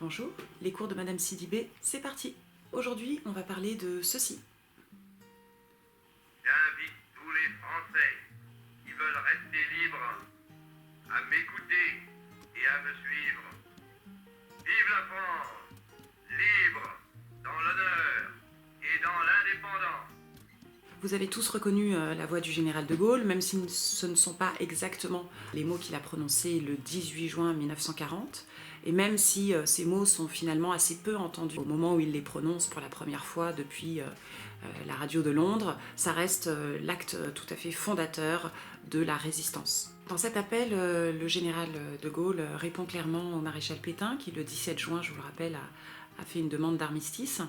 Bonjour, les cours de Madame Sidibé, c'est parti. Aujourd'hui, on va parler de ceci. J'invite tous les Français qui veulent rester libres à m'écouter et à me suivre. Vive la France, libre, dans l'honneur et dans l'indépendance. Vous avez tous reconnu la voix du général de Gaulle, même si ce ne sont pas exactement les mots qu'il a prononcés le 18 juin 1940, et même si ces mots sont finalement assez peu entendus au moment où il les prononce pour la première fois depuis la radio de Londres, ça reste l'acte tout à fait fondateur de la résistance. Dans cet appel, le général de Gaulle répond clairement au maréchal Pétain, qui le 17 juin, je vous le rappelle, a fait une demande d'armistice.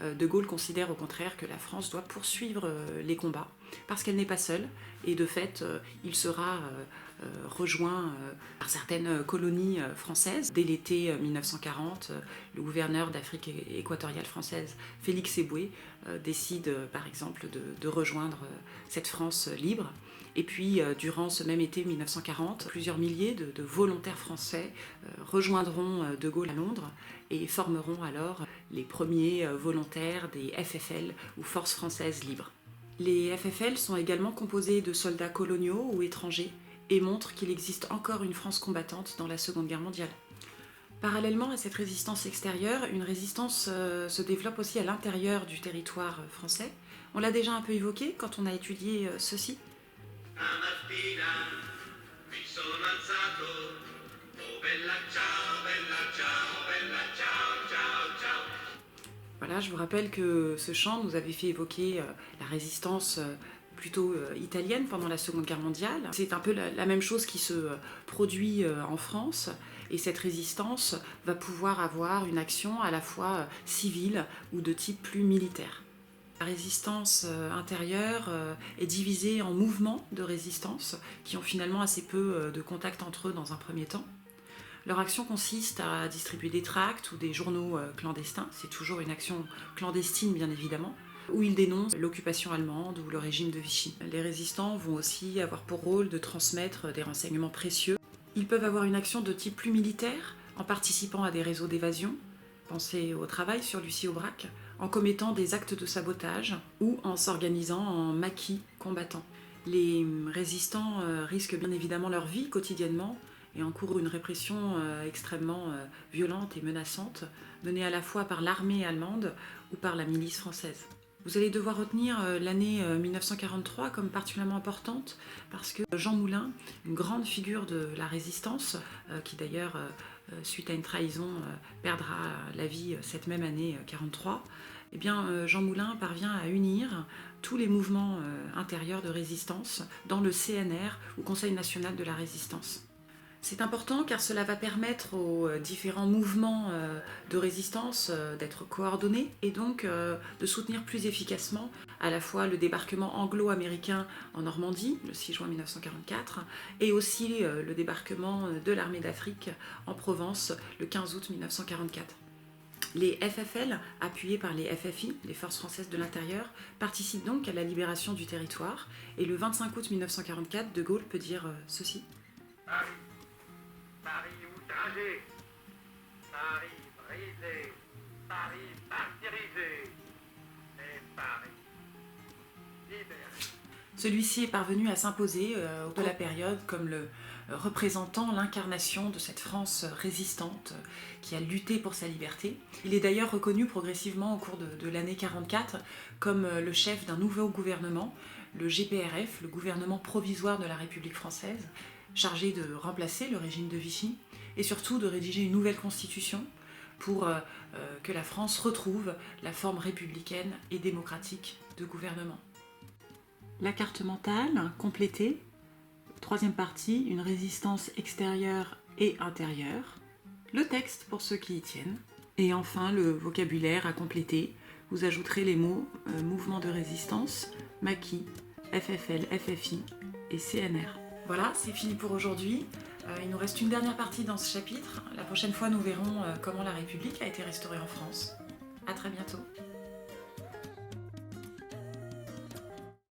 De Gaulle considère au contraire que la France doit poursuivre les combats, parce qu'elle n'est pas seule, et de fait, il sera rejoint par certaines colonies françaises. Dès l'été 1940, le gouverneur d'Afrique équatoriale française, Félix Éboué, décide par exemple de rejoindre cette France libre. Et puis, durant ce même été 1940, plusieurs milliers de volontaires français rejoindront De Gaulle à Londres et formeront alors les premiers volontaires des FFL, ou Forces françaises libres. Les FFL sont également composés de soldats coloniaux ou étrangers et montrent qu'il existe encore une France combattante dans la Seconde Guerre mondiale. Parallèlement à cette résistance extérieure, une résistance se développe aussi à l'intérieur du territoire français. On l'a déjà un peu évoqué quand on a étudié ceci. Voilà, je vous rappelle que ce chant nous avait fait évoquer la résistance plutôt italienne pendant la Seconde Guerre mondiale. C'est un peu la même chose qui se produit en France, et cette résistance va pouvoir avoir une action à la fois civile ou de type plus militaire. La résistance intérieure est divisée en mouvements de résistance qui ont finalement assez peu de contact entre eux dans un premier temps. Leur action consiste à distribuer des tracts ou des journaux clandestins, c'est toujours une action clandestine bien évidemment, où ils dénoncent l'occupation allemande ou le régime de Vichy. Les résistants vont aussi avoir pour rôle de transmettre des renseignements précieux. Ils peuvent avoir une action de type plus militaire, en participant à des réseaux d'évasion, pensez au travail sur Lucie Aubrac, en commettant des actes de sabotage ou en s'organisant en maquis combattants. Les résistants risquent bien évidemment leur vie quotidiennement et encourent une répression extrêmement violente et menaçante, menée à la fois par l'armée allemande ou par la milice française. Vous allez devoir retenir l'année 1943 comme particulièrement importante parce que Jean Moulin, une grande figure de la résistance, qui d'ailleurs, suite à une trahison, perdra la vie cette même année 1943, eh bien, Jean Moulin parvient à unir tous les mouvements intérieurs de résistance dans le CNR, ou Conseil national de la résistance. C'est important car cela va permettre aux différents mouvements de résistance d'être coordonnés et donc de soutenir plus efficacement à la fois le débarquement anglo-américain en Normandie le 6 juin 1944 et aussi le débarquement de l'armée d'Afrique en Provence le 15 août 1944. Les FFL, appuyés par les FFI, les Forces françaises de l'intérieur, participent donc à la libération du territoire et le 25 août 1944, De Gaulle peut dire ceci. Paris outragé, Paris brisé, Paris martyrisé, et Paris libéré. Celui-ci est parvenu à s'imposer au cours de la période comme le représentant l'incarnation de cette France résistante qui a lutté pour sa liberté. Il est d'ailleurs reconnu progressivement au cours de l'année 1944 comme le chef d'un nouveau gouvernement, le GPRF, le gouvernement provisoire de la République française, chargé de remplacer le régime de Vichy et surtout de rédiger une nouvelle constitution pour que la France retrouve la forme républicaine et démocratique de gouvernement. La carte mentale complétée, troisième partie, une résistance extérieure et intérieure, le texte pour ceux qui y tiennent, et enfin le vocabulaire à compléter. Vous ajouterez les mots mouvement de résistance, maquis, FFL, FFI et CNR. Voilà, c'est fini pour aujourd'hui. Il nous reste une dernière partie dans ce chapitre. La prochaine fois, nous verrons comment la République a été restaurée en France. À très bientôt.